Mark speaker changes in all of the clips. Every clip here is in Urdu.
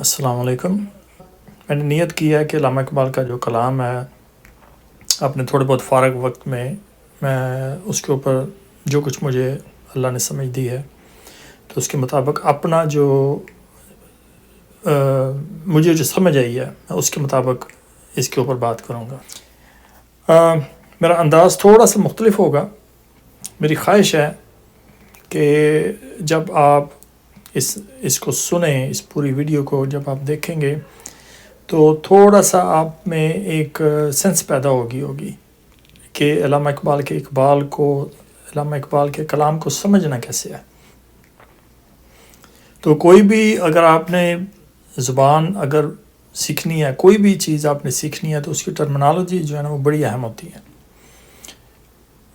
Speaker 1: السلام علیکم. میں نے نیت کی ہے کہ علامہ اقبال کا جو کلام ہے اپنے تھوڑے بہت فارغ وقت میں اس کے اوپر جو کچھ مجھے اللہ نے سمجھ دی ہے تو اس کے مطابق اپنا جو مجھے جو سمجھ آئی ہے میں اس کے مطابق اس کے اوپر بات کروں گا. میرا انداز تھوڑا سا مختلف ہوگا. میری خواہش ہے کہ جب آپ اس کو سنیں، اس پوری ویڈیو کو جب آپ دیکھیں گے تو تھوڑا سا آپ میں ایک سینس پیدا ہوگی کہ علامہ اقبال کے کلام کو سمجھنا کیسے ہے. تو کوئی بھی اگر آپ نے زبان اگر سیکھنی ہے، کوئی بھی چیز آپ نے سیکھنی ہے تو اس کی ٹرمنالوجی جو ہے نا وہ بڑی اہم ہوتی ہے.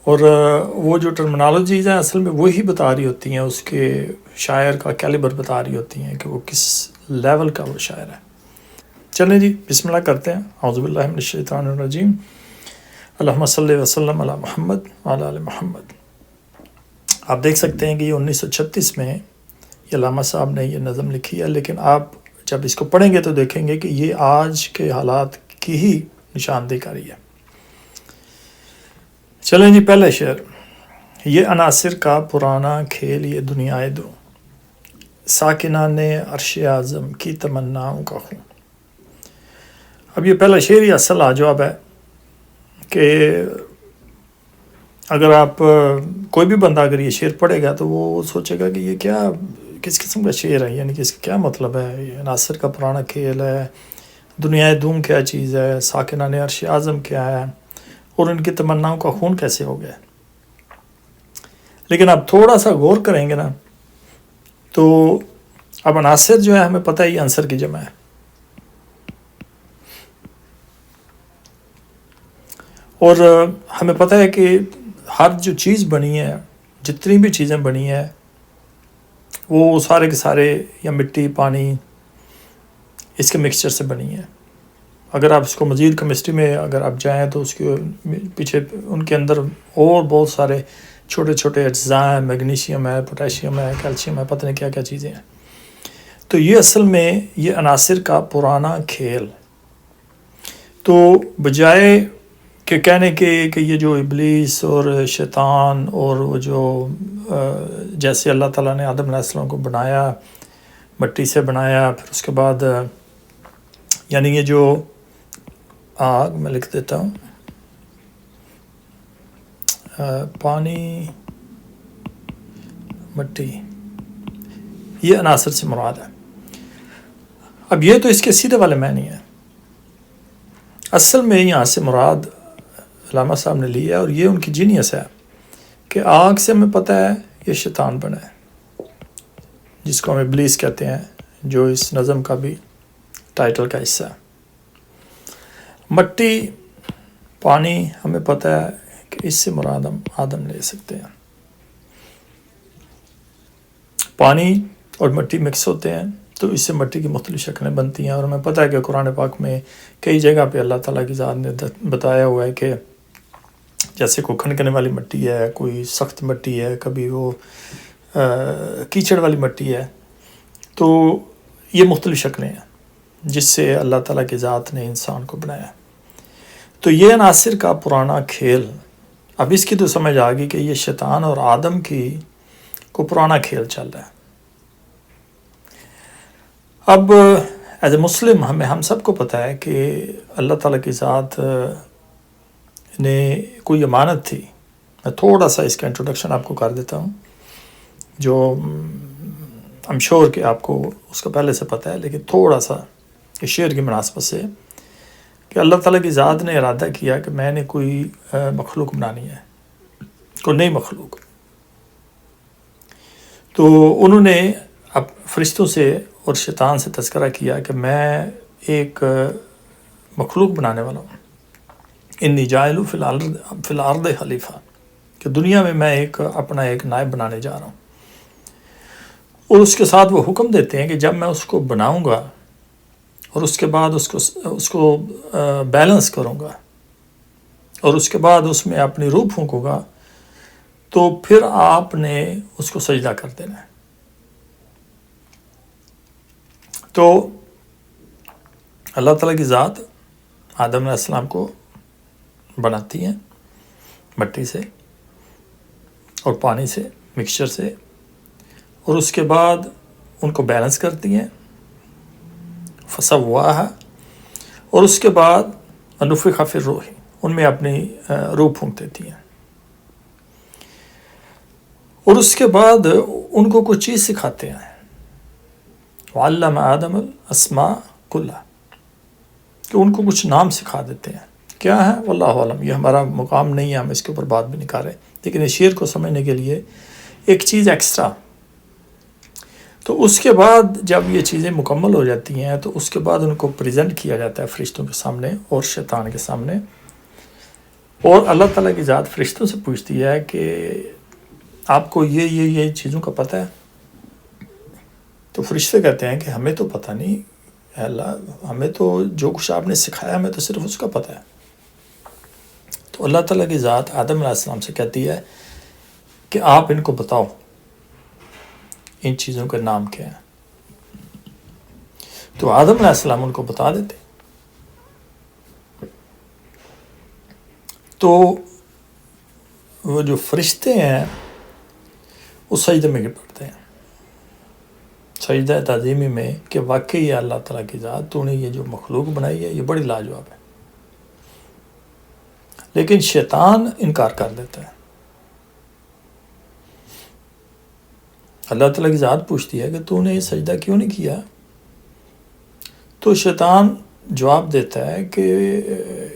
Speaker 1: اور وہ جو ٹرمنالوجیز ہیں اصل میں وہی بتا رہی ہوتی ہیں، اس کے شاعر کا کیلیبر بتا رہی ہوتی ہیں کہ وہ کس لیول کا وہ شاعر ہے. چلیں جی بسم اللہ کرتے ہیں. اعوذ باللہ من الشیطان الرجیم. اللہم صلی وسلم علی محمد وعلی آل محمد. آپ دیکھ سکتے ہیں کہ یہ 1936 میں یہ علامہ صاحب نے یہ نظم لکھی ہے، لیکن آپ جب اس کو پڑھیں گے تو دیکھیں گے کہ یہ آج کے حالات کی ہی نشاندہی کر رہی ہے. چلیں جی پہلے شعر. یہ عناصر کا پرانا کھیل یہ دنیا دو، ساکنان عرش اعظم کی تمناؤں کا خون. اب یہ پہلا شعر ہی اصل لاجواب ہے کہ اگر آپ کوئی بھی بندہ اگر یہ شعر پڑھے گا تو وہ سوچے گا کہ یہ کیا کس قسم کا شعر ہے، یعنی کہ اس کا کیا مطلب ہے. یہ عناصر کا پرانا کھیل ہے، دنیا دوم کیا چیز ہے، ساکنان عرش اعظم کیا ہے، اور ان کی تمناؤں کا خون کیسے ہو گیا. لیکن اب تھوڑا سا غور کریں گے نا تو اب عناصر جو ہے ہمیں پتہ ہی عنصر کی جمع ہے، اور ہمیں پتہ ہے کہ ہر جو چیز بنی ہے، جتنی بھی چیزیں بنی ہیں وہ سارے کے سارے یا مٹی پانی اس کے مکسچر سے بنی ہے. اگر آپ اس کو مزید کیمسٹری میں اگر آپ جائیں تو اس کے پیچھے ان کے اندر اور بہت سارے چھوٹے چھوٹے اجزاء ہیں، میگنیشیم ہے، پوٹیشیم ہے، کیلشیم ہے، پتہ نہیں کیا کیا چیزیں ہیں. تو یہ اصل میں یہ عناصر کا پرانا کھیل. تو بجائے کہ کہنے کے کہ یہ جو ابلیس اور شیطان اور وہ جو جیسے اللہ تعالیٰ نے آدم علیہ السلام کو بنایا، مٹی سے بنایا، پھر اس کے بعد یعنی یہ جو آگ میں لکھ دیتا ہوں، پانی مٹی، یہ عناصر سے مراد ہے. اب یہ تو اس کے سیدھے والے معنی ہے. اصل میں یہاں سے مراد علامہ صاحب نے لی ہے، اور یہ ان کی جینیس ہے کہ آگ سے ہمیں پتہ ہے یہ شیطان بنا ہے جس کو ہم ابلیس کہتے ہیں، جو اس نظم کا بھی ٹائٹل کا حصہ ہے. مٹی پانی ہمیں پتہ ہے کہ اس سے مراد ہم آدم لے سکتے ہیں. پانی اور مٹی مکس ہوتے ہیں تو اس سے مٹی کی مختلف شکلیں بنتی ہیں، اور ہمیں پتہ ہے کہ قرآن پاک میں کئی جگہ پہ اللہ تعالیٰ کی ذات نے بتایا ہوا ہے کہ جیسے کوئی کھنکنے والی مٹی ہے، کوئی سخت مٹی ہے، کبھی وہ کیچڑ والی مٹی ہے. تو یہ مختلف شکلیں ہیں جس سے اللہ تعالیٰ کی ذات نے انسان کو بنایا. تو یہ عناصر کا پرانا کھیل. اب اس کی تو سمجھ آ گئی کہ یہ شیطان اور آدم کی کو پرانا کھیل چل رہا ہے. اب ایز اے مسلم ہم سب کو پتہ ہے کہ اللہ تعالیٰ کی ذات نے کوئی امانت تھی. میں تھوڑا سا اس کا انٹروڈکشن آپ کو کر دیتا ہوں، جو I'm sure کہ آپ کو اس کا پہلے سے پتہ ہے، لیکن تھوڑا سا اس شعر کی مناسبت سے کہ اللہ تعالیٰ کی ذات نے ارادہ کیا کہ میں نے کوئی مخلوق بنانی ہے، کوئی نئی مخلوق. تو انہوں نے اب فرشتوں سے اور شیطان سے تذکرہ کیا کہ میں ایک مخلوق بنانے والا ہوں. انی جاعل فی الارض خلیفہ، کہ دنیا میں ایک اپنا ایک نائب بنانے جا رہا ہوں. اور اس کے ساتھ وہ حکم دیتے ہیں کہ جب میں اس کو بناؤں گا اور اس کے بعد اس کو بیلنس کروں گا اور اس کے بعد اس میں اپنی روح پھونکوں گا تو پھر آپ نے اس کو سجدہ کر دینا ہے. تو اللہ تعالیٰ کی ذات آدم علیہ السلام کو بناتی ہیں مٹی سے اور پانی سے مکسچر سے، اور اس کے بعد ان کو بیلنس کرتی ہیں فسواہا، اور اس کے بعد نفخ فی الروح، ان میں اپنی روح پھونک دیتی ہیں، اور اس کے بعد ان کو کچھ چیز سکھاتے ہیں، وعلم آدم الاسماء کلها، کہ ان کو کچھ نام سکھا دیتے ہیں، کیا ہے واللہ عالم، یہ ہمارا مقام نہیں ہے، ہم اس کے اوپر بات بھی نہیں کر رہے، لیکن اس شعر کو سمجھنے کے لیے ایک چیز ایکسٹرا۔ تو اس کے بعد جب یہ چیزیں مکمل ہو جاتی ہیں تو اس کے بعد ان کو پریزنٹ کیا جاتا ہے فرشتوں کے سامنے اور شیطان کے سامنے، اور اللہ تعالیٰ کی ذات فرشتوں سے پوچھتی ہے کہ آپ کو یہ چیزوں کا پتہ ہے؟ تو فرشتے کہتے ہیں کہ ہمیں تو پتہ نہیں، اے اللہ ہمیں تو جو کچھ آپ نے سکھایا ہمیں تو صرف اس کا پتہ ہے۔ تو اللہ تعالیٰ کی ذات آدم علیہ السلام سے کہتی ہے کہ آپ ان کو بتاؤ ان چیزوں کے نام کیا ہیں۔ تو آدم علیہ السلام ان کو بتا دیتے، تو وہ جو فرشتے ہیں وہ سجدے میں گر پڑتے ہیں، سجدہ تعظیمی میں، کہ واقعی اللہ تعالیٰ کی ذات تو نے یہ جو مخلوق بنائی ہے یہ بڑی لاجواب ہے۔ لیکن شیطان انکار کر دیتا ہے۔ اللہ تعالیٰ کی ذات پوچھتی ہے کہ تو نے یہ سجدہ کیوں نہیں کیا؟ تو شیطان جواب دیتا ہے کہ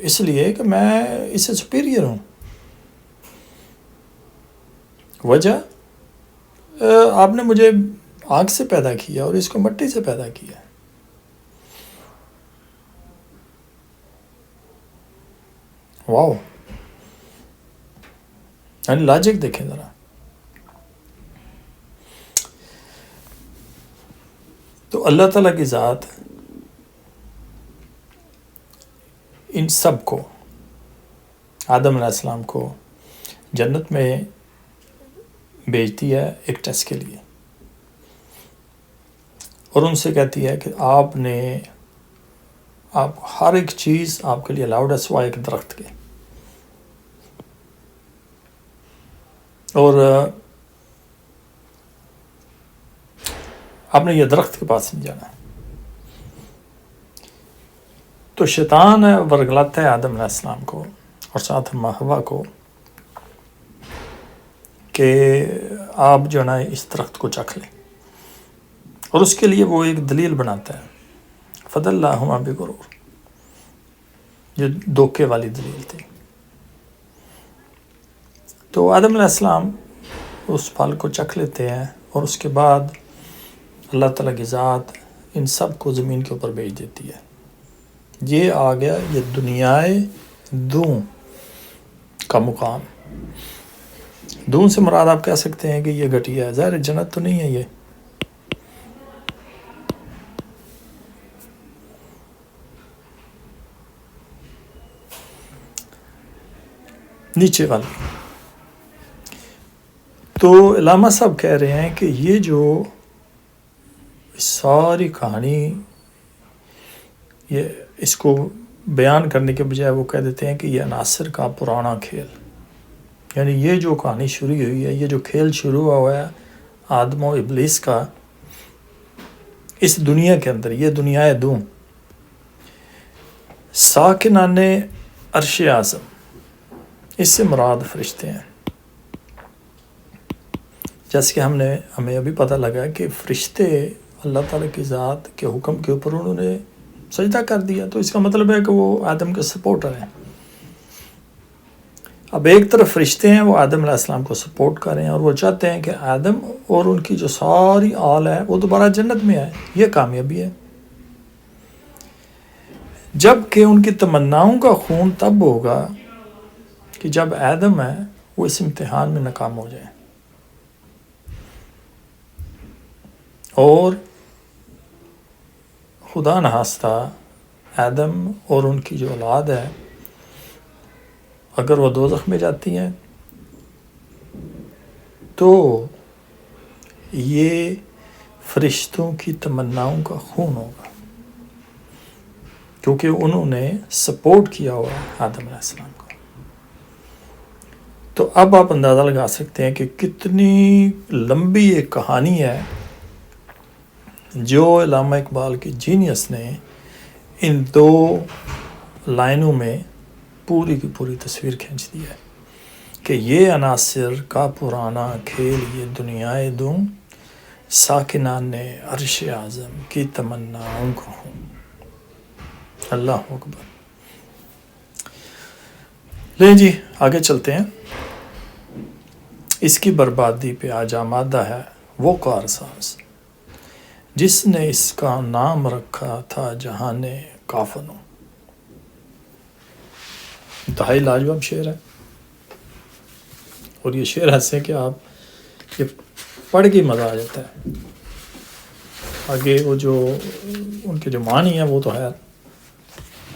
Speaker 1: اس لیے کہ میں اس سے سپیریئر ہوں۔ وجہ آپ نے مجھے آگ سے پیدا کیا اور اس کو مٹی سے پیدا کیا۔ واو، یعنی لاجک دیکھیں ذرا۔ تو اللہ تعالیٰ کی ذات ان سب کو، آدم علیہ السلام کو جنت میں بھیجتی ہے ایک ٹیسٹ کے لیے، اور ان سے کہتی ہے کہ آپ ہر ایک چیز آپ کے لیے الاؤڈ ہے سوائے ایک درخت کے، اور آپ نے یہ درخت کے پاس نہیں جانا۔ تو شیطان ورگلاتا ہے آدم علیہ السلام کو اور ساتھ حوا کو کہ آپ جو ہے نا اس درخت کو چکھ لیں، اور اس کے لیے وہ ایک دلیل بناتا ہے، فَدَلَّاهُمَا بِغُرُورٍ، جو دھوکے والی دلیل تھی۔ تو آدم علیہ السلام اس پھل کو چکھ لیتے ہیں، اور اس کے بعد اللہ تعالیٰ کی ذات ان سب کو زمین کے اوپر بھیج دیتی ہے۔ یہ آ گیا یہ دنیائے دوں کا مقام۔ دون سے مراد آپ کہہ سکتے ہیں کہ یہ گھٹیا ہے، ظاہر جنت تو نہیں ہے، یہ نیچے والی۔ تو علامہ صاحب کہہ رہے ہیں کہ یہ جو ساری کہانی، یہ اس کو بیان کرنے کے بجائے وہ کہہ دیتے ہیں کہ یہ عناصر کا پرانا کھیل، یعنی یہ جو کہانی شروع ہوئی ہے، یہ جو کھیل شروع ہوا ہے آدم و ابلیس کا اس دنیا کے اندر، یہ دنیا دوں، ساکنان عرش اعظم، اس سے مراد فرشتے ہیں۔ جیسے کہ ہمیں ابھی پتہ لگا کہ فرشتے اللہ تعالیٰ کی ذات کے حکم کے اوپر انہوں نے سجدہ کر دیا، تو اس کا مطلب ہے کہ وہ آدم کے سپورٹر ہیں۔ اب ایک طرف فرشتے ہیں، وہ آدم علیہ السلام کو سپورٹ کر رہے ہیں، اور وہ چاہتے ہیں کہ آدم اور ان کی جو ساری آل ہے وہ دوبارہ جنت میں آئے، یہ کامیابی ہے۔ جب کہ ان کی تمناؤں کا خون تب ہوگا کہ جب آدم ہے وہ اس امتحان میں ناکام ہو جائے، اور خدا نخواستہ آدم اور ان کی جو اولاد ہے اگر وہ دوزخ میں جاتی ہیں تو یہ فرشتوں کی تمناؤں کا خون ہوگا، کیونکہ انہوں نے سپورٹ کیا ہوا آدم علیہ السلام کو. تو اب آپ اندازہ لگا سکتے ہیں کہ کتنی لمبی ایک کہانی ہے جو علامہ اقبال کی جینیس نے ان 2 لائنوں میں پوری کی پوری تصویر کھینچ دی ہے کہ یہ عناصر کا پرانا کھیل یہ دنیائے دوں ساکنان نے عرش اعظم کی تمناؤں کو ہوں. اللہ اکبر. لیں جی آگے چلتے ہیں. اس کی بربادی پہ آج آمادہ ہے وہ کارساز جس نے اس کا نام رکھا تھا جہان کافنوں. انتہائی لاجواب شعر ہے اور یہ شعر ایسے کہ آپ یہ پڑھ کے مزہ آ جاتا ہے. آگے وہ جو ان کے جو معنی ہیں وہ تو ہے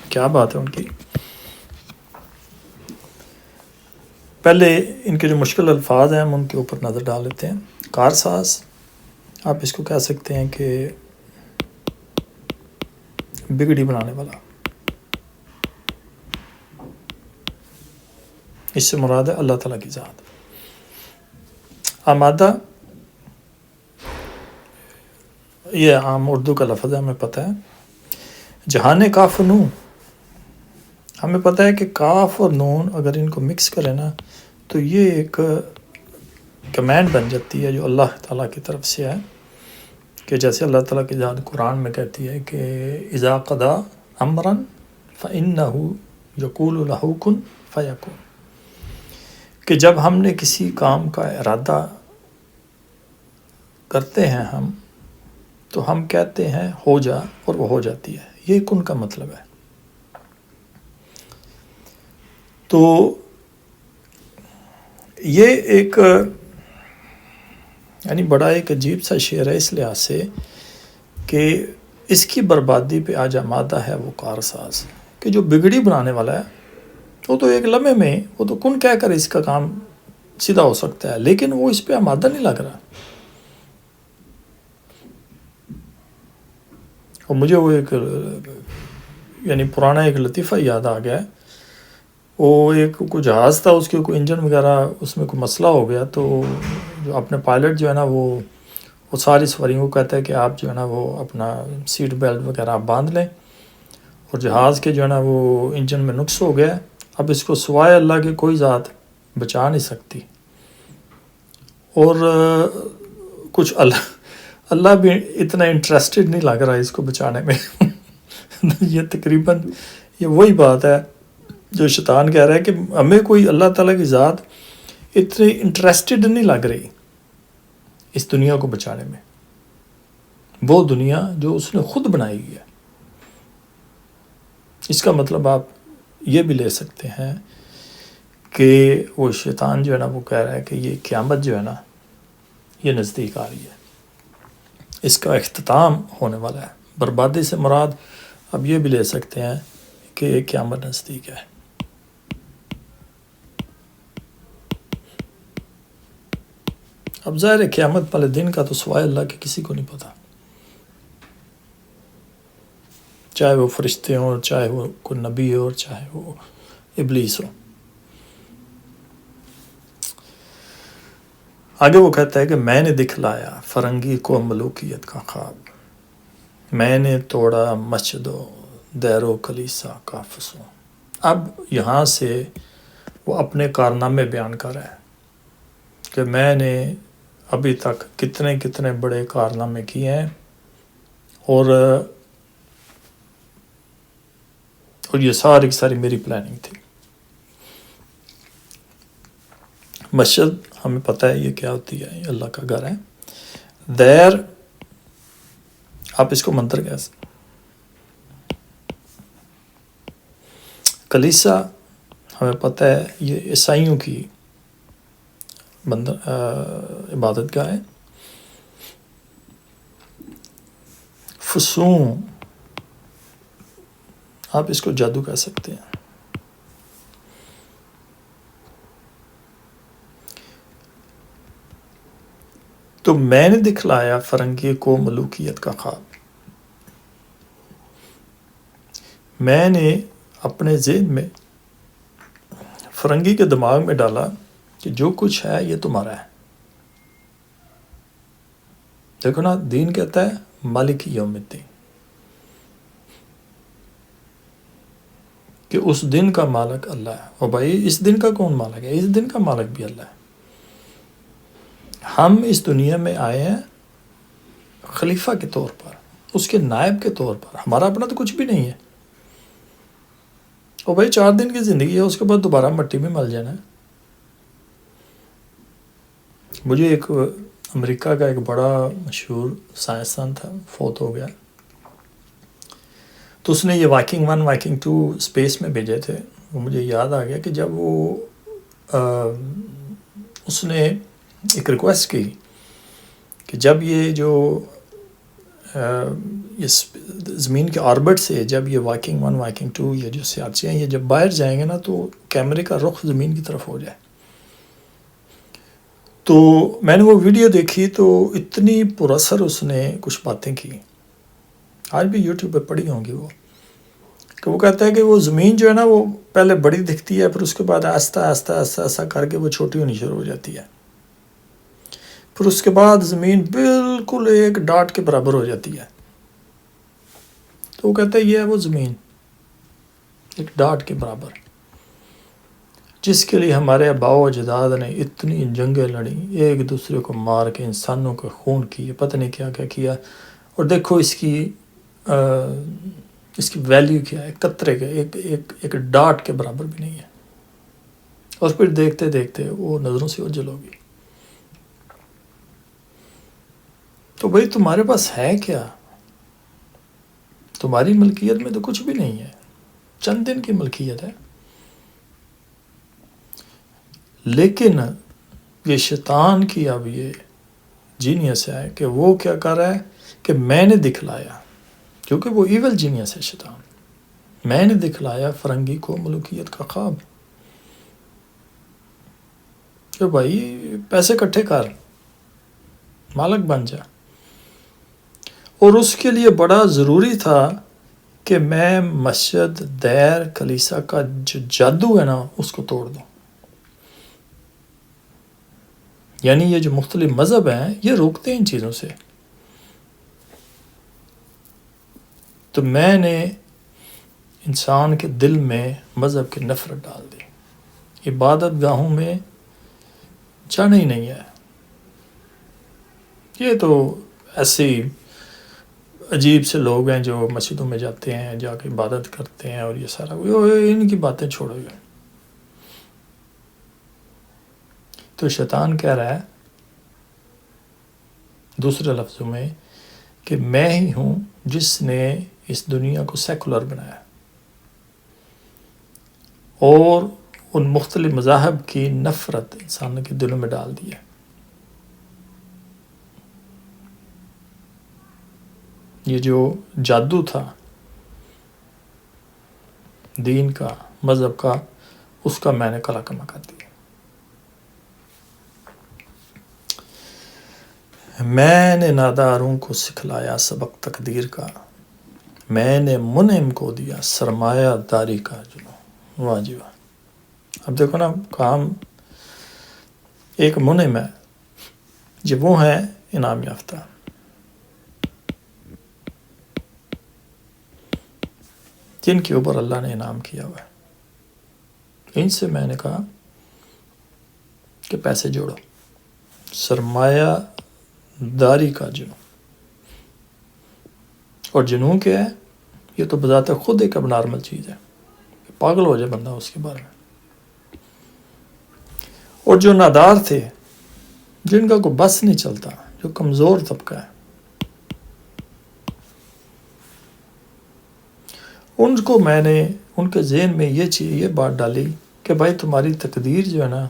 Speaker 1: کیا بات ہے ان کی. پہلے ان کے جو مشکل الفاظ ہیں ہم ان کے اوپر نظر ڈال لیتے ہیں. کارساز آپ اس کو کہہ سکتے ہیں کہ بگڑی بنانے والا. اس سے مراد ہے اللہ تعالیٰ کی ذات. آمادہ یہ عام اردو کا لفظ ہے ہمیں پتہ ہے. جہان کاف نون ہمیں پتہ ہے کہ کاف اور نون اگر ان کو مکس کریں نا تو یہ ایک کمینڈ بن جاتی ہے جو اللہ تعالیٰ کی طرف سے ہے کہ جیسے اللہ تعالیٰ کی ذات قرآن میں کہتی ہے کہ اذا قضا امرا فإنه یقول له کن فیکون، کہ جب ہم نے کسی کام کا ارادہ کرتے ہیں ہم تو ہم کہتے ہیں ہو جا اور وہ ہو جاتی ہے. یہ کن کا مطلب ہے. تو یہ ایک یعنی بڑا ایک عجیب سا شعر ہے اس لحاظ سے کہ اس کی بربادی پہ آج آمادہ ہے وہ کارساز کہ جو بگڑی بنانے والا ہے وہ تو ایک لمحے میں وہ تو کن کہہ کر اس کا کام سیدھا ہو سکتا ہے لیکن وہ اس پہ آمادہ نہیں لگ رہا. اور مجھے وہ ایک یعنی پرانا ایک لطیفہ یاد آ گیا ہے. وہ ایک کوئی جہاز تھا اس کے کوئی انجن وغیرہ اس میں کوئی مسئلہ ہو گیا تو جو اپنے پائلٹ جو ہے نا وہ ساری سواریوں کو کہتا ہے کہ آپ جو ہے نا وہ اپنا سیٹ بیلٹ وغیرہ آپ باندھ لیں اور جہاز کے جو ہے نا وہ انجن میں نقص ہو گیا ہے. اب اس کو سوائے اللہ کی کوئی ذات بچا نہیں سکتی اور کچھ اللہ بھی اتنا انٹرسٹڈ نہیں لگ رہا ہے اس کو بچانے میں. یہ تقریباً یہ وہی بات ہے جو شیطان کہہ رہا ہے کہ ہمیں کوئی اللہ تعالیٰ کی ذات اتنی انٹرسٹڈ نہیں لگ رہی اس دنیا کو بچانے میں. وہ دنیا جو اس نے خود بنائی ہے. اس کا مطلب آپ یہ بھی لے سکتے ہیں کہ وہ شیطان جو ہے نا وہ کہہ رہا ہے کہ یہ قیامت جو ہے نا یہ نزدیک آ رہی ہے، اس کا اختتام ہونے والا ہے. بربادی سے مراد اب یہ بھی لے سکتے ہیں کہ قیامت نزدیک ہے. اب ظاہر ہے قیامت والے دن کا تو سوائے اللہ کے کسی کو نہیں پتا، چاہے وہ فرشتے ہوں، چاہے وہ کوئی نبی ہو، چاہے وہ ابلیس ہو. آگے وہ کہتا ہے کہ میں نے دکھلایا فرنگی کو ملوکیت کا خواب، میں نے توڑا مسجد و دیر و کلیسا کا فسوں. اب یہاں سے وہ اپنے کارنامے بیان کر رہا ہے کہ میں نے ابھی تک کتنے کتنے بڑے کارنامے کیے ہیں اور یہ ساری کی ساری میری پلاننگ تھی. مسجد ہمیں پتہ ہے یہ کیا ہوتی ہے، یہ اللہ کا گھر ہے. دیر آپ اس کو منتر کہہ سکتے. کلیسا ہمیں پتہ ہے یہ عیسائیوں کی عبادت گاہ ہے. فسون آپ اس کو جادو کہہ سکتے ہیں. تو میں نے دکھلایا فرنگی کو ملوکیت کا خواب، میں نے اپنے ذہن میں فرنگی کے دماغ میں ڈالا کہ جو کچھ ہے یہ تمہارا ہے. دیکھو نا، دین کہتا ہے مالک یوم الدین، کہ اس دن کا مالک اللہ ہے. اور بھائی اس دن کا کون مالک ہے؟ اس دن کا مالک بھی اللہ ہے. ہم اس دنیا میں آئے ہیں خلیفہ کے طور پر، اس کے نائب کے طور پر. ہمارا اپنا تو کچھ بھی نہیں ہے. اور بھائی 4 دن کی زندگی ہے، اس کے بعد دوبارہ مٹی میں مل جانا ہے. مجھے ایک امریکہ کا ایک بڑا مشہور سائنسدان تھا، فوت ہو گیا. تو اس نے یہ واکنگ 1 واکنگ 2 اسپیس میں بھیجے تھے. وہ مجھے یاد آ گیا کہ جب وہ اس نے ایک ریکویسٹ کی کہ جب یہ جو زمین کے آربٹ سے جب یہ واکنگ 1 واکنگ 2 یہ جو سیارچے ہیں یہ جب باہر جائیں گے نا تو کیمرے کا رخ زمین کی طرف ہو جائے. تو میں نے وہ ویڈیو دیکھی تو اتنی پر اثر اس نے کچھ باتیں کی، آج بھی یوٹیوب پہ پڑھی ہوں گی وہ، کہ وہ کہتا ہے کہ وہ زمین جو ہے نا وہ پہلے بڑی دکھتی ہے، پھر اس کے بعد آہستہ آہستہ آہستہ آہستہ کر کے وہ چھوٹی ہونی شروع ہو جاتی ہے. پھر اس کے بعد زمین بالکل ایک ڈاٹ کے برابر ہو جاتی ہے. تو وہ کہتا ہے یہ ہے وہ زمین، ایک ڈاٹ کے برابر، جس کے لیے ہمارے آباء و اجداد نے اتنی جنگیں لڑی، ایک دوسرے کو مار کے انسانوں کا خون کیے، پتہ نہیں کیا کیا کیا. اور دیکھو اس کی ویلیو کیا ہے، قطرے کے ایک ڈاٹ کے برابر بھی نہیں ہے. اور پھر دیکھتے دیکھتے وہ نظروں سے اوجھل ہوگی. تو بھائی تمہارے پاس ہے کیا؟ تمہاری ملکیت میں تو کچھ بھی نہیں ہے، چند دن کی ملکیت ہے. لیکن یہ شیطان کی اب یہ جینیس ہے کہ وہ کیا کر رہا ہے کہ میں نے دکھلایا، کیونکہ وہ ایول جینیس ہے شیطان، میں نے دکھلایا فرنگی کو ملوکیت کا خواب کہ بھائی پیسے اکٹھے کر، مالک بن جا. اور اس کے لیے بڑا ضروری تھا کہ میں مسجد، دیر، کلیسا کا جو جادو ہے نا اس کو توڑ دوں. یعنی یہ جو مختلف مذہب ہیں یہ روکتے ہیں ان چیزوں سے. تو میں نے انسان کے دل میں مذہب کی نفرت ڈال دی. عبادت گاہوں میں جانا ہی نہیں ہے. یہ تو ایسے ہی عجیب سے لوگ ہیں جو مسجدوں میں جاتے ہیں، جا کے عبادت کرتے ہیں، اور یہ سارا ان کی باتیں چھوڑو گے. تو شیطان کہہ رہا ہے دوسرے لفظوں میں کہ میں ہی ہوں جس نے اس دنیا کو سیکولر بنایا اور ان مختلف مذاہب کی نفرت انسانوں کے دلوں میں ڈال دی ہے. یہ جو جادو تھا دین کا، مذہب کا، اس کا میں نے کلا کما کر دیا. میں نے ناداروں کو سکھلایا سبق تقدیر کا، میں نے منعم کو دیا سرمایہ داری کا جنون. واہ جی واہ. اب دیکھو نا، کام ایک منعم ہے، جو وہ ہیں انعام یافتہ. جن کے اوپر اللہ نے انعام کیا ہوا ہے، ان سے میں نے کہا کہ پیسے جوڑو، سرمایہ داری کا جنون. اور جنون کیا ہے؟ یہ تو بذات خود ایک اب نارمل چیز ہے، پاگل ہو جائے بندہ اس کے بارے میں. اور جو نادار تھے، جن کا کوئی بس نہیں چلتا، جو کمزور طبقہ ہے، ان کو میں نے ان کے ذہن میں یہ بات ڈالی کہ بھائی تمہاری تقدیر جو ہے نا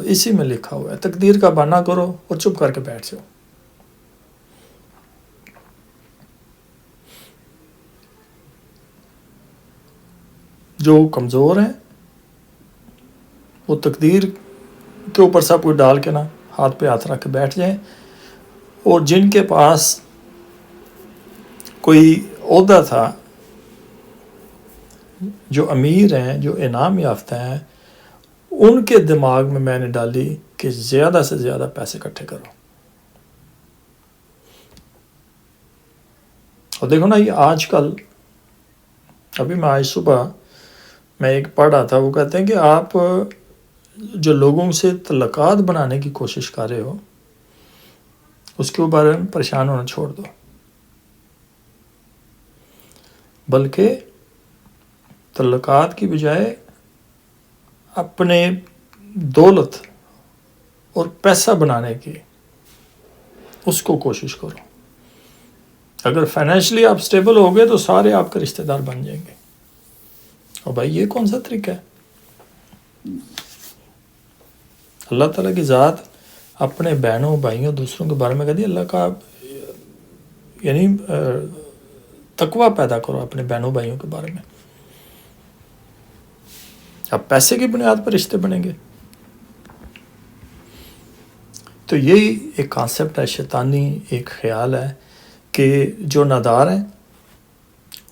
Speaker 1: اسی میں لکھا ہوا ہے، تقدیر کا بہانہ کرو اور چپ کر کے بیٹھ جاؤ. جو کمزور ہیں وہ تقدیر کے اوپر سب کچھ ڈال کے نا ہاتھ پہ ہاتھ رکھ کے بیٹھ جائیں. اور جن کے پاس کوئی عہدہ تھا، جو امیر ہیں، جو انعام یافتہ ہیں، ان کے دماغ میں نے ڈالی کہ زیادہ سے زیادہ پیسے اکٹھے کرو. اور دیکھو نا، یہ آج کل، ابھی میں آج صبح میں ایک پڑھ رہا تھا، وہ کہتے ہیں کہ آپ جو لوگوں سے تعلقات بنانے کی کوشش کر رہے ہو، اس کے بارے میں پریشان ہونا چھوڑ دو، بلکہ تعلقات کی بجائے اپنے دولت اور پیسہ بنانے کی اس کو کوشش کرو. اگر فائنینشلی آپ سٹیبل ہو گئے تو سارے آپ کے رشتہ دار بن جائیں گے. اور بھائی یہ کون سا طریقہ ہے؟ اللہ تعالیٰ کی ذات اپنے بہنوں بھائیوں دوسروں کے بارے میں کہتی ہے، اللہ کا یعنی تقویٰ پیدا کرو اپنے بہنوں بھائیوں کے بارے میں. اب پیسے کی بنیاد پر رشتے بنیں گے. تو یہی ایک کانسیپٹ ہے، شیطانی ایک خیال ہے کہ جو نادار ہیں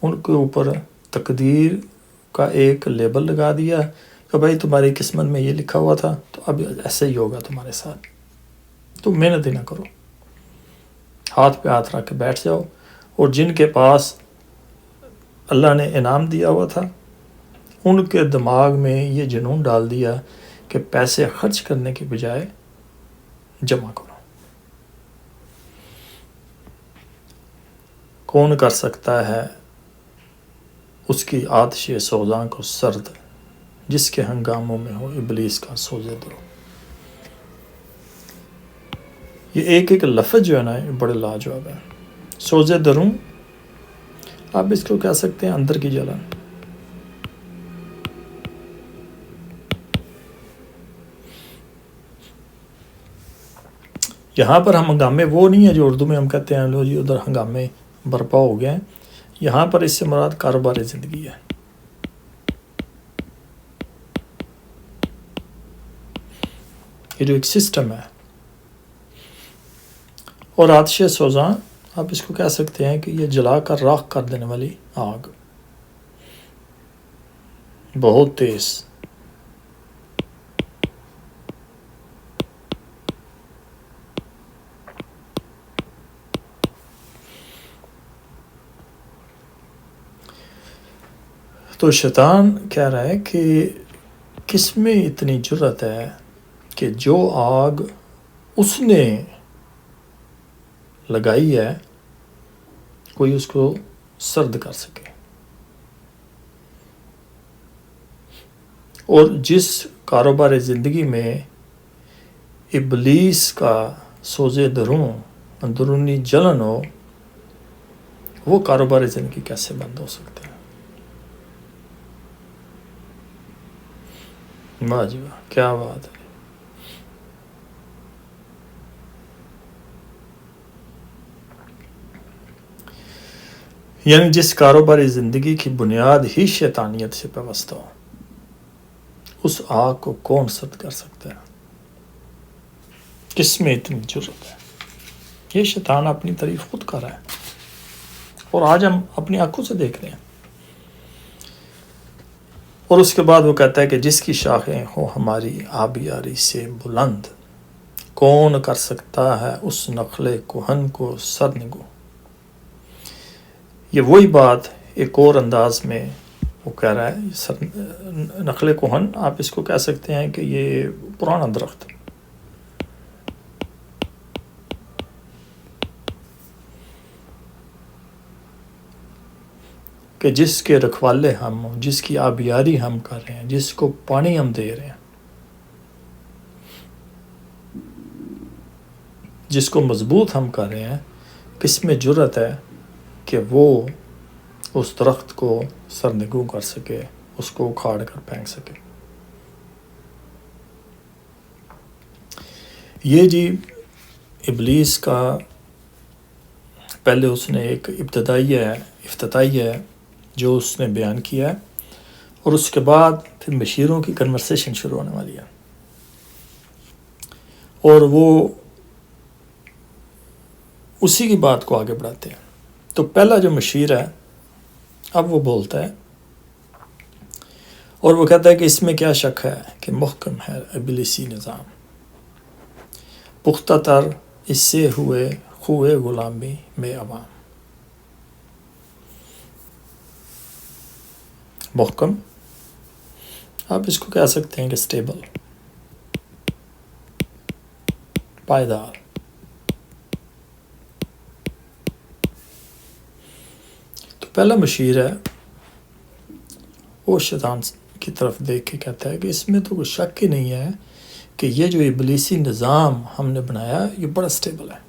Speaker 1: ان کے اوپر تقدیر کا ایک لیبل لگا دیا کہ بھائی تمہاری قسمت میں یہ لکھا ہوا تھا تو اب ایسے ہی ہوگا تمہارے ساتھ، تم محنت ہی نہ کرو، ہاتھ پہ ہاتھ رکھ کے بیٹھ جاؤ. اور جن کے پاس اللہ نے انعام دیا ہوا تھا ان کے دماغ میں یہ جنون ڈال دیا کہ پیسے خرچ کرنے کی بجائے جمع کرو. کون کر سکتا ہے اس کی آتش سوزاں کو سرد، جس کے ہنگاموں میں ہو ابلیس کا سوزے درو. یہ ایک ایک لفظ جو ہے نا، یہ بڑے لاجواب ہے. سوزے دروں، آپ اس کو کہہ سکتے ہیں اندر کی جلن. یہاں پر ہم ہنگامے وہ نہیں ہے جو اردو میں ہم کہتے ہیں لو جی ادھر ہنگامے برپا ہو گئے ہیں. یہاں پر اس سے مراد کاروبار زندگی ہے. یہ جو ایک سسٹم ہے. اور آتش سوزاں آپ اس کو کہہ سکتے ہیں کہ یہ جلا کر راکھ کر دینے والی آگ، بہت تیز. تو شیطان کہہ رہا ہے کہ کس میں اتنی جرت ہے کہ جو آگ اس نے لگائی ہے کوئی اس کو سرد کر سکے. اور جس کاروبار زندگی میں ابلیس کا سوزے دروں، اندرونی جلن ہو، وہ کاروبار زندگی کیسے بند ہو سکتا ہے؟ واہ جی واہ، کیا بات ہے. یعنی جس کاروباری زندگی کی بنیاد ہی شیطانیت سے پیوستہ ہو، اس آگ کو کون سرد کر سکتا ہے؟ کس میں اتنی جرت ہے؟ یہ شیطان اپنی تعریف خود کر رہا ہے اور آج ہم اپنی آنکھوں سے دیکھ رہے ہیں. اور اس کے بعد وہ کہتا ہے کہ جس کی شاخیں ہوں ہماری آبیاری سے بلند، کون کر سکتا ہے اس نخل کہن کو سرنگو. یہ وہی بات ایک اور انداز میں وہ کہہ رہا ہے. نخل کہن آپ اس کو کہہ سکتے ہیں کہ یہ پرانا درخت، کہ جس کے رکھوالے ہم، جس کی آبیاری ہم کر رہے ہیں، جس کو پانی ہم دے رہے ہیں، جس کو مضبوط ہم کر رہے ہیں، کس میں جرت ہے کہ وہ اس درخت کو سرنگوں کر سکے، اس کو اکھاڑ کر پھینک سکے. یہ جی ابلیس کا پہلے اس نے ایک افتتاحیہ ہے جو اس نے بیان کیا ہے، اور اس کے بعد پھر بشیروں کی کنورسیشن شروع ہونے والی ہے. اور وہ اسی کی بات کو آگے بڑھاتے ہیں. تو پہلا جو مشیر ہے اب وہ بولتا ہے اور وہ کہتا ہے کہ اس میں کیا شک ہے کہ محکم ہے ابلیسی نظام، پختہ تر اس سے ہوئے خوئے غلامی میں عوام۔ محکم آپ اس کو کہہ سکتے ہیں کہ سٹیبل، پائیدار۔ تو پہلا مشیر ہے وہ شیطان کی طرف دیکھ کے کہتا ہے کہ اس میں تو کوئی شک ہی نہیں ہے کہ یہ جو ابلیسی نظام ہم نے بنایا یہ بڑا سٹیبل ہے،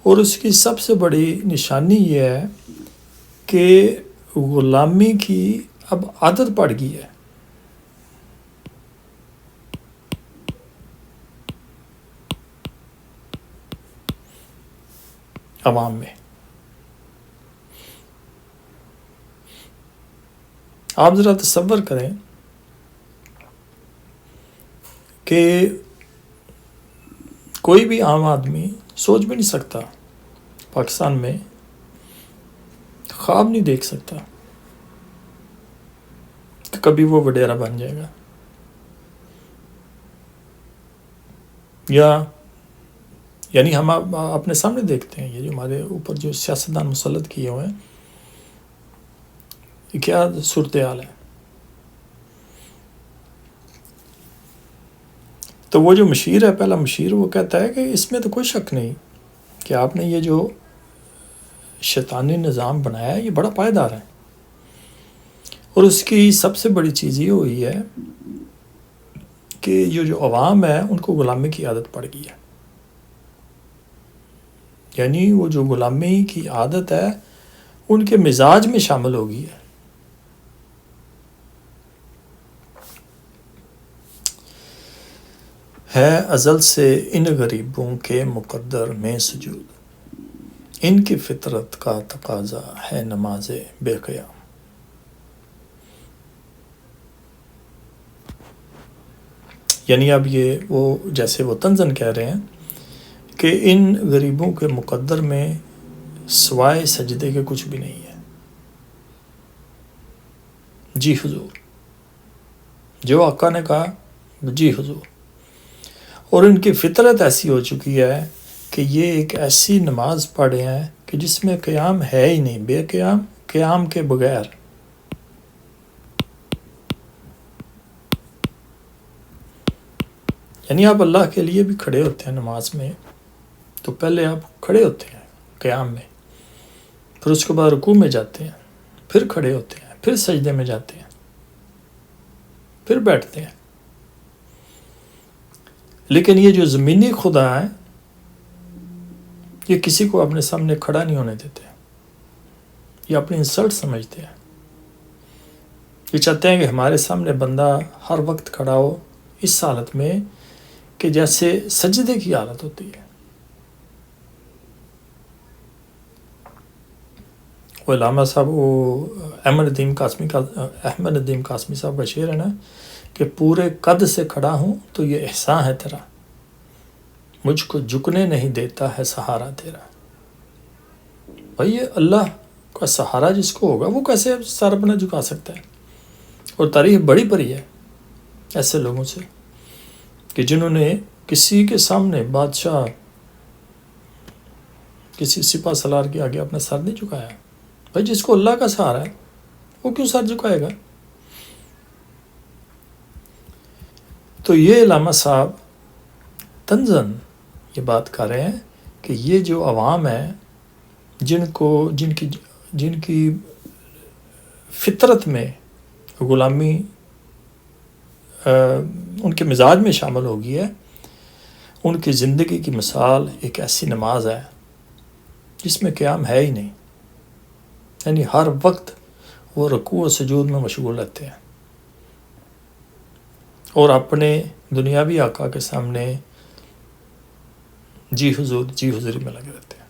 Speaker 1: اور اس کی سب سے بڑی نشانی یہ ہے کہ غلامی کی اب عادت پڑ گئی ہے عوام میں۔ آپ ذرا تصور کریں کہ کوئی بھی عام آدمی سوچ بھی نہیں سکتا، پاکستان میں خواب نہیں دیکھ سکتا کہ کبھی وہ وڈیرا بن جائے گا، یعنی ہم اپنے سامنے دیکھتے ہیں یہ جو ہمارے اوپر جو سیاستدان مسلط کیے ہوئے ہیں، یہ کیا صورتحال ہے۔ تو وہ جو مشیر ہے، پہلا مشیر، وہ کہتا ہے کہ اس میں تو کوئی شک نہیں کہ آپ نے یہ جو شیطانی نظام بنایا ہے یہ بڑا پائیدار ہے، اور اس کی سب سے بڑی چیز یہ ہوئی ہے کہ یہ جو عوام ہے ان کو غلامی کی عادت پڑ گئی ہے، یعنی وہ جو غلامی کی عادت ہے ان کے مزاج میں شامل ہو گئی ہے ازل سے ان غریبوں کے مقدر میں سجود، ان کی فطرت کا تقاضا ہے نماز بے قیام۔ یعنی اب یہ وہ جیسے وہ طنزاً کہہ رہے ہیں کہ ان غریبوں کے مقدر میں سوائے سجدے کے کچھ بھی نہیں ہے۔ جی حضور، جو آقا نے کہا جی حضور، اور ان کی فطرت ایسی ہو چکی ہے کہ یہ ایک ایسی نماز پڑھے ہیں کہ جس میں قیام ہے ہی نہیں، بے قیام، قیام کے بغیر۔ یعنی آپ اللہ کے لیے بھی کھڑے ہوتے ہیں نماز میں تو پہلے آپ کھڑے ہوتے ہیں قیام میں، پھر اس کے بعد رکوع میں جاتے ہیں، پھر کھڑے ہوتے ہیں، پھر سجدے میں جاتے ہیں، پھر بیٹھتے ہیں۔ لیکن یہ جو زمینی خدا ہیں یہ کسی کو اپنے سامنے کھڑا نہیں ہونے دیتے، یہ اپنی انسلٹ سمجھتے ہیں، یہ چاہتے ہیں کہ ہمارے سامنے بندہ ہر وقت کھڑا ہو اس حالت میں کہ جیسے سجدے کی حالت ہوتی ہے۔ وہ علامہ صاحب، وہ احمد ندیم قاسمی صاحب کا شعر ہے نا کہ پورے قد سے کھڑا ہوں تو یہ احسان ہے تیرا، مجھ کو جھکنے نہیں دیتا ہے سہارا تیرا۔ بھائی یہ اللہ کا سہارا جس کو ہوگا وہ کیسے سر اپنا جھکا سکتا ہے؟ اور تاریخ بڑی پڑی ہے ایسے لوگوں سے کہ جنہوں نے کسی کے سامنے بادشاہ، کسی سپاہ سالار کے آگے اپنا سر نہیں جھکایا۔ بھائی جس کو اللہ کا سہارا ہے وہ کیوں سر جھکائے گا؟ تو یہ علامہ صاحب طنزاً یہ بات کر رہے ہیں کہ یہ جو عوام ہے جن کی فطرت میں غلامی ان کے مزاج میں شامل ہو گئی ہے، ان کی زندگی کی مثال ایک ایسی نماز ہے جس میں قیام ہے ہی نہیں، یعنی ہر وقت وہ رکوع و سجود میں مشغول رہتے ہیں اور اپنے دنیاوی آقا کے سامنے جی حضور جی حضوری میں لگے رہتے ہیں۔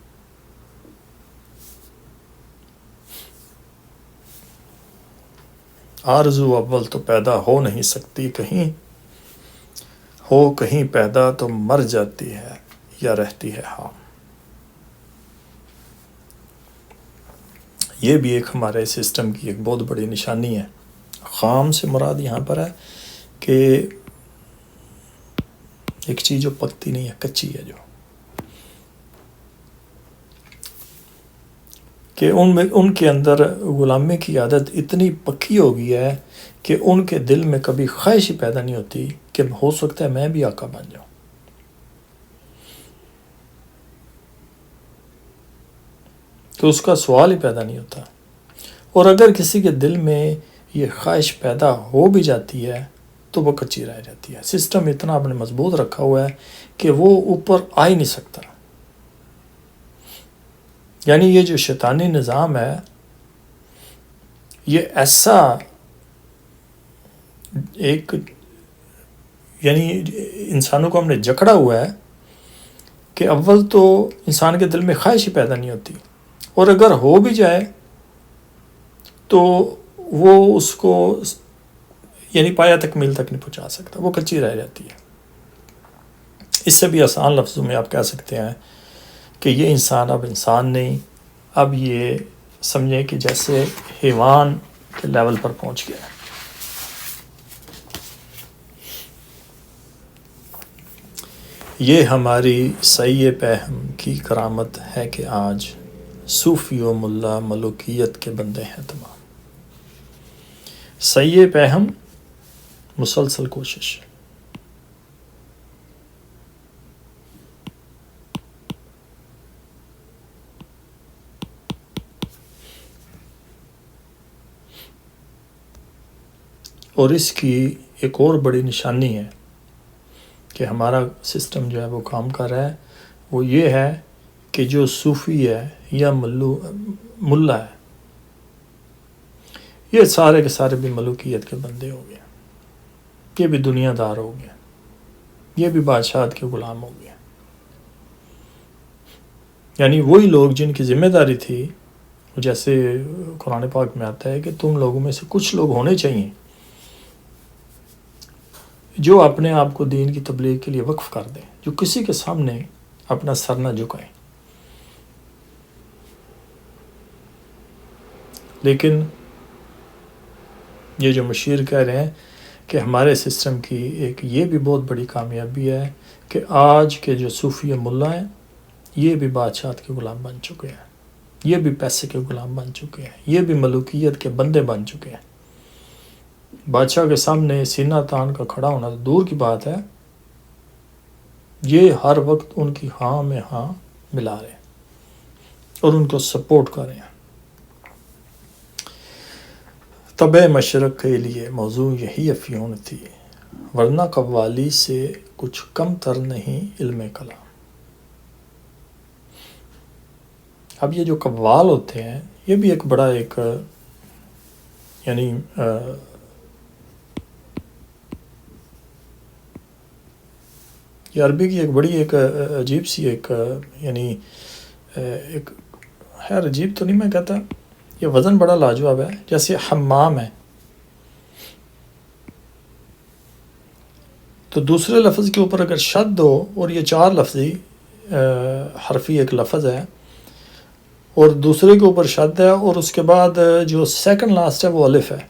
Speaker 1: آرزو اول تو پیدا ہو نہیں سکتی کہیں، ہو کہیں پیدا تو مر جاتی ہے یا رہتی ہے ہاں۔ یہ بھی ایک ہمارے سسٹم کی ایک بہت بڑی نشانی ہے. خام سے مراد یہاں پر ہے کہ ایک چیز جو پکتی نہیں ہے، کچی ہے، جو کہ ان کے اندر غلامی کی عادت اتنی پکی ہو گئی ہے کہ ان کے دل میں کبھی خواہش ہی پیدا نہیں ہوتی کہ ہو سکتا ہے میں بھی آقا بن جاؤں. تو اس کا سوال ہی پیدا نہیں ہوتا. اور اگر کسی کے دل میں یہ خواہش پیدا ہو بھی جاتی ہے تو وہ کچی رہ جاتی ہے. سسٹم اتنا آپ نے مضبوط رکھا ہوا ہے کہ وہ اوپر آ ہی نہیں سکتا. یعنی یہ جو شیطانی نظام ہے یہ ایسا ایک یعنی انسانوں کو ہم نے جکڑا ہوا ہے کہ اول تو انسان کے دل میں خواہش ہی پیدا نہیں ہوتی، اور اگر ہو بھی جائے تو وہ اس کو یعنی پایا تکمیل تک نہیں پہنچا سکتا، وہ کچی رہ جاتی ہے. اس سے بھی آسان لفظوں میں آپ کہہ سکتے ہیں کہ یہ انسان اب انسان نہیں، اب یہ سمجھیں کہ جیسے حیوان کے لیول پر پہنچ گیا ہے. یہ ہماری صحیح پہم کی کرامت ہے کہ آج صوفی و ملا ملوکیت کے بندے ہیں تمام. صحیح پہم مسلسل کوشش. اور اس کی ایک اور بڑی نشانی ہے کہ ہمارا سسٹم جو ہے وہ کام کر رہا ہے، وہ یہ ہے کہ جو صوفی ہے یا ملا ہے، یہ سارے کے سارے بھی ملوکیت کے بندے ہو گئے، یہ بھی دنیا دار ہو گئے، یہ بھی بادشاہت کے غلام ہو گئے. یعنی وہی لوگ جن کی ذمہ داری تھی، جیسے قرآن پاک میں آتا ہے کہ تم لوگوں میں سے کچھ لوگ ہونے چاہیے جو اپنے آپ کو دین کی تبلیغ کے لیے وقف کر دیں، جو کسی کے سامنے اپنا سر نہ جھکائیں. لیکن یہ جو مشیر کہہ رہے ہیں کہ ہمارے سسٹم کی ایک یہ بھی بہت بڑی کامیابی ہے کہ آج کے جو صوفی ملا ہیں یہ بھی بادشاہت کے غلام بن چکے ہیں، یہ بھی پیسے کے غلام بن چکے ہیں، یہ بھی ملوکیت کے بندے بن چکے ہیں. بادشاہ کے سامنے سینہ تان کا کھڑا ہونا تو دور کی بات ہے، یہ ہر وقت ان کی ہاں میں ہاں ملا رہے ہیں اور ان کو سپورٹ کر رہے ہیں. طبع مشرق کے لیے موضوع یہی افیون تھی، ورنہ قوالی سے کچھ کم تر نہیں علم کلام. اب یہ جو قوال ہوتے ہیں یہ بھی ایک بڑا ایک یعنی یہ عربی کی ایک بڑی ایک عجیب سی ایک یعنی ایک خیر عجیب تو نہیں میں کہتا، یہ وزن بڑا لاجواب ہے. جیسے حمام ہے تو دوسرے لفظ کے اوپر اگر شد ہو، اور یہ 4 لفظی حرفی ایک لفظ ہے اور دوسرے کے اوپر شد ہے اور اس کے بعد جو سیکنڈ لاسٹ ہے وہ الف ہے،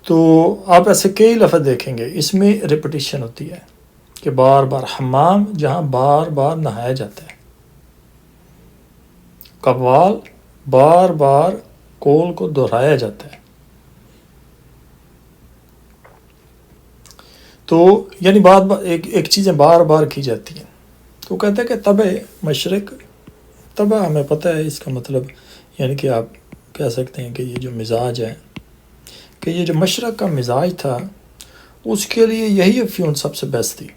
Speaker 1: تو آپ ایسے کئی لفظ دیکھیں گے اس میں ریپٹیشن ہوتی ہے کہ بار بار حمام جہاں بار بار نہایا جاتا ہے، قوال بار بار قول کو دہرایا جاتا ہے. تو یعنی ایک چیزیں بار بار کی جاتی ہیں. تو کہتے ہیں کہ طبع مشرق، طبع ہمیں پتہ ہے اس کا مطلب یعنی کہ آپ کہہ سکتے ہیں کہ یہ جو مزاج ہے، کہ یہ جو مشرق کا مزاج تھا اس کے لیے یہی افیون سب سے بیسٹ تھی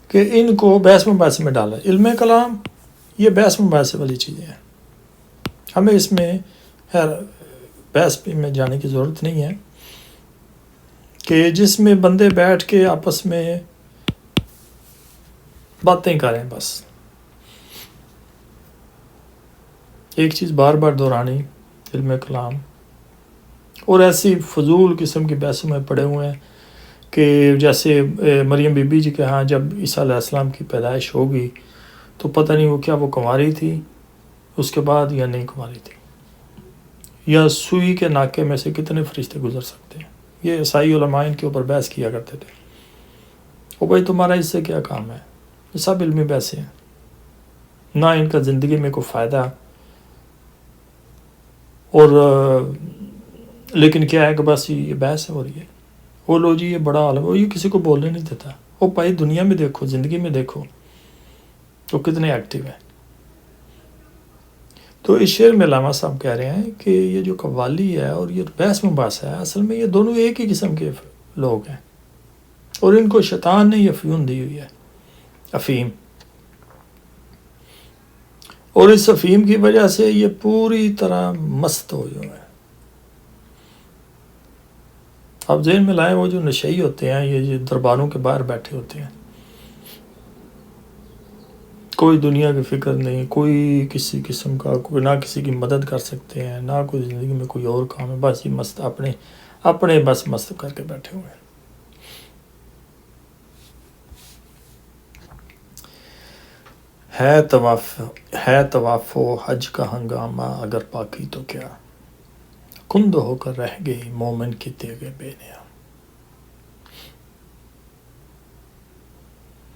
Speaker 1: کہ ان کو بحث مباحثے میں ڈالا. علم کلام یہ بحث مباحثے والی چیزیں ہیں، ہمیں اس میں خیر بحث میں جانے کی ضرورت نہیں ہے، کہ جس میں بندے بیٹھ کے آپس میں باتیں کریں، بس ایک چیز بار بار دہرانی، علم کلام. اور ایسی فضول قسم کی بحثوں میں پڑے ہوئے ہیں کہ جیسے مریم بی بی جی کے ہاں جب عیسیٰ علیہ السلام کی پیدائش ہوگی تو پتہ نہیں وہ کیا وہ کنواری تھی اس کے بعد یا نہیں کنواری تھی، یا سوئی کے ناکے میں سے کتنے فرشتے گزر سکتے ہیں. یہ عیسائی علماء ان کے اوپر بحث کیا کرتے تھے. او بھائی تمہارا اس سے کیا کام ہے؟ یہ سب علمی بحثیں ہیں، نہ ان کا زندگی میں کوئی فائدہ. اور لیکن کیا ہے کہ بس یہ بحث ہو رہی ہے. وہ لو جی یہ بڑا عالم ہے، وہ یہ کسی کو بولنے نہیں دیتا. وہ بھائی دنیا میں دیکھو، زندگی میں دیکھو تو کتنے ایکٹیو ہیں. تو اس شعر میں علامہ صاحب کہہ رہے ہیں کہ یہ جو قوالی ہے اور یہ بحث مباحثہ ہے، اصل میں یہ دونوں ایک ہی قسم کے لوگ ہیں، اور ان کو شیطان نے یہ افیون دی ہوئی ہے، افیم. اور اس افیم کی وجہ سے یہ پوری طرح مست ہو جو ہے. آپ ذہن میں لائیں وہ جو نشئی ہوتے ہیں، یہ جو درباروں کے باہر بیٹھے ہوتے ہیں، کوئی دنیا کی فکر نہیں، کوئی کسی قسم کا، کوئی نہ کسی کی مدد کر سکتے ہیں، نہ کوئی زندگی میں کوئی اور کام ہے، بس یہ مست اپنے بس مست کر کے بیٹھے ہوئے ہیں. ہے طواف و حج کا ہنگامہ اگر پاکی تو کیا، کند ہو کر رہ گئی مومن کی تیغ بے نیا.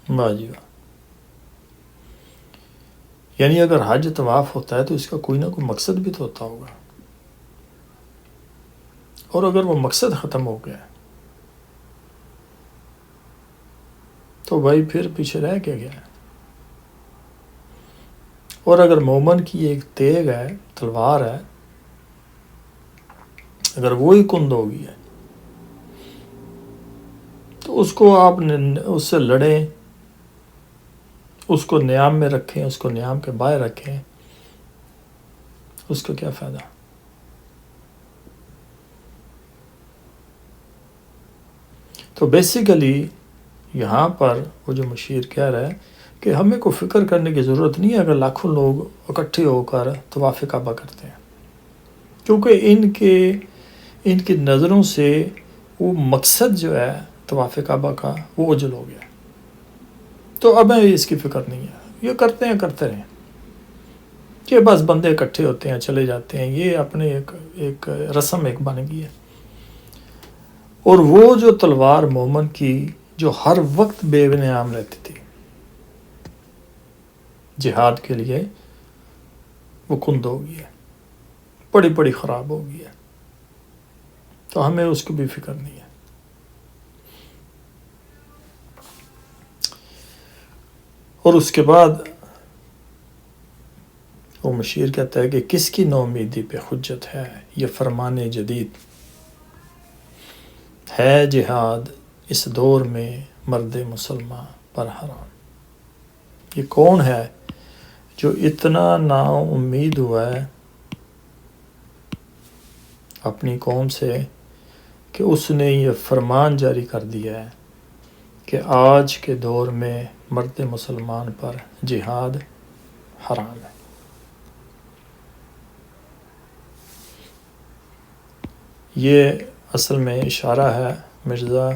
Speaker 1: واہ جی واہ. یعنی اگر حج طواف ہوتا ہے تو اس کا کوئی نہ کوئی مقصد بھی تو ہوتا ہوگا، اور اگر وہ مقصد ختم ہو گیا تو بھائی پھر پیچھے رہ کے گیا ہے. اور اگر مومن کی ایک تیغ ہے، تلوار ہے، اگر وہی کند ہوگی ہے تو اس کو آپ اس سے لڑیں، اس کو نیام میں رکھیں، اس کو نیام کے باہر رکھیں، اس کا کیا فائدہ؟ تو بیسیکلی یہاں پر وہ جو مشیر کہہ رہا ہے کہ ہمیں کوئی فکر کرنے کی ضرورت نہیں ہے اگر لاکھوں لوگ اکٹھے ہو کر طواف کعبہ کرتے ہیں، کیونکہ ان کی نظروں سے وہ مقصد جو ہے طواف کعبہ کا وہ اوجھل ہو گیا. تو اب اس کی فکر نہیں ہے، یہ کرتے رہیں، کہ بس بندے اکٹھے ہوتے ہیں چلے جاتے ہیں، یہ اپنے ایک رسم ایک بن گئی ہے. اور وہ جو تلوار مومن کی جو ہر وقت بے نیام رہتی تھی جہاد کے لیے، وہ کند ہو گئی ہے، بڑی خراب ہو گئی ہے. تو ہمیں اس کو بھی فکر نہیں ہے. اور اس کے بعد وہ مشیر کہتا ہے کہ کس کی نومیدی پہ حجت ہے، یہ فرمان جدید ہے جہاد اس دور میں مرد مسلمان پر حرام. یہ کون ہے جو اتنا نا امید ہوا ہے اپنی قوم سے کہ اس نے یہ فرمان جاری کر دیا ہے کہ آج کے دور میں مرد مسلمان پر جہاد حرام ہے. یہ اصل میں اشارہ ہے مرزا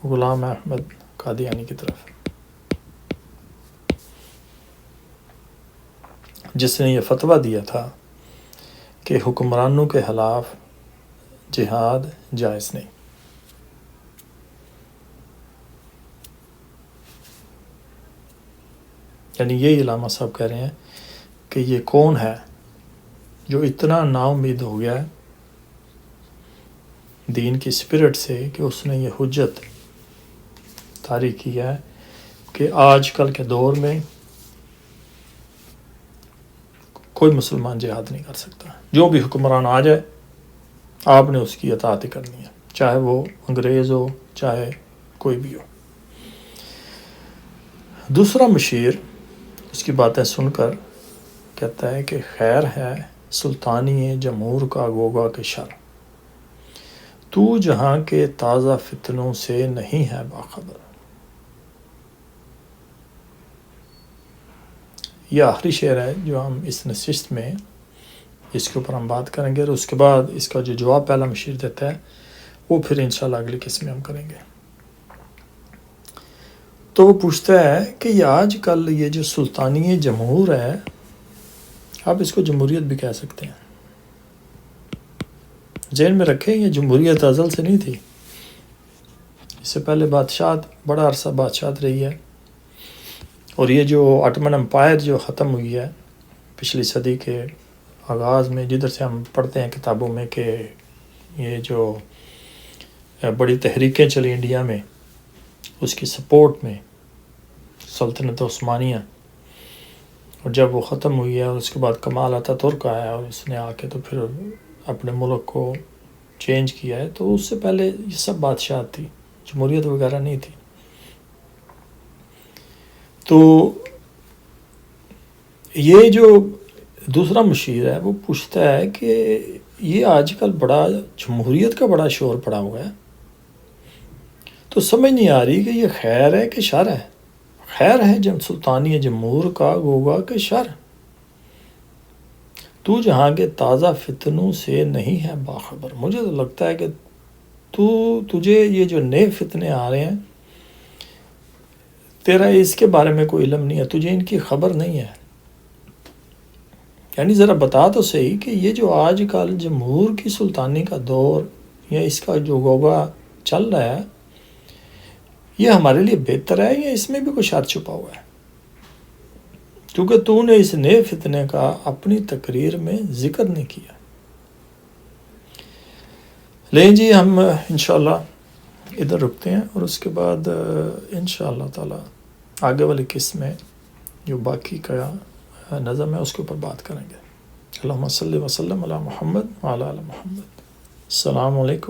Speaker 1: غلام احمد قادیانی کی طرف، جس نے یہ فتویٰ دیا تھا کہ حکمرانوں کے خلاف جہاد جائز نہیں. یعنی یہی علامہ صاحب کہہ رہے ہیں کہ یہ کون ہے جو اتنا نا امید ہو گیا ہے دین کی اسپرٹ سے کہ اس نے یہ حجت طاری کی ہے کہ آج کل کے دور میں کوئی مسلمان جہاد نہیں کر سکتا، جو بھی حکمران آ جائے آپ نے اس کی اطاعت ہی کرنی ہے، چاہے وہ انگریز ہو چاہے کوئی بھی ہو. دوسرا مشیر اس کی باتیں سن کر کہتا ہے کہ خیر ہے سلطانی جمہور کا گوگا کے شر، تو جہاں کے تازہ فتنوں سے نہیں ہے باخبر. یہ آخری شعر ہے جو ہم اس نشست میں اس کے اوپر ہم بات کریں گے، اور اس کے بعد اس کا جو جواب پہلا مشیر دیتا ہے وہ پھر انشاءاللہ اگلی قسم میں ہم کریں گے. تو وہ پوچھتا ہے کہ یہ آج کل یہ جو سلطانی جمہور ہے، آپ اس کو جمہوریت بھی کہہ سکتے ہیں، ذہن میں رکھیں یہ جمہوریت ازل سے نہیں تھی، اس سے پہلے بادشاہت بڑا عرصہ بادشاہت رہی ہے، اور یہ جو آٹمن امپائر جو ختم ہوئی ہے پچھلی صدی کے آغاز میں، جدھر سے ہم پڑھتے ہیں کتابوں میں کہ یہ جو بڑی تحریکیں چلی انڈیا میں، اس کی سپورٹ میں سلطنت عثمانیہ، اور جب وہ ختم ہوئی ہے اور اس کے بعد کمال اتاترک آیا اور اس نے آ کے تو پھر اپنے ملک کو چینج کیا ہے، تو اس سے پہلے یہ سب بادشاہت تھی، جمہوریت وغیرہ نہیں تھی۔ تو یہ جو دوسرا مشیر ہے وہ پوچھتا ہے کہ یہ آج کل بڑا جمہوریت کا بڑا شور پڑا ہوا ہے، تو سمجھ نہیں آ رہی کہ یہ خیر ہے کہ شر ہے، خیر ہے جب سلطانی جمہور کا گوگا کہ شر، تو جہاں کے تازہ فتنوں سے نہیں ہے باخبر۔ مجھے تو لگتا ہے کہ تجھے یہ جو نئے فتنے آ رہے ہیں، تیرا اس کے بارے میں کوئی علم نہیں ہے، تجھے ان کی خبر نہیں ہے، یعنی ذرا بتا تو صحیح کہ یہ جو آج کل جمہور کی سلطانی کا دور یا اس کا جو گوگا چل رہا ہے، یہ ہمارے لیے بہتر ہے یا اس میں بھی کوئی شر چھپا ہوا ہے؟ کیونکہ تو نے اس نئے فتنے کا اپنی تقریر میں ذکر نہیں کیا۔ لیں جی، ہم انشاءاللہ ادھر رکتے ہیں، اور اس کے بعد انشاءاللہ تعالی آگے والی قسط میں جو باقی کا نظم ہے اس کے اوپر بات کریں گے۔ اللہم صلی وسلم علی محمد وعلی آل محمد۔ السلام علیکم۔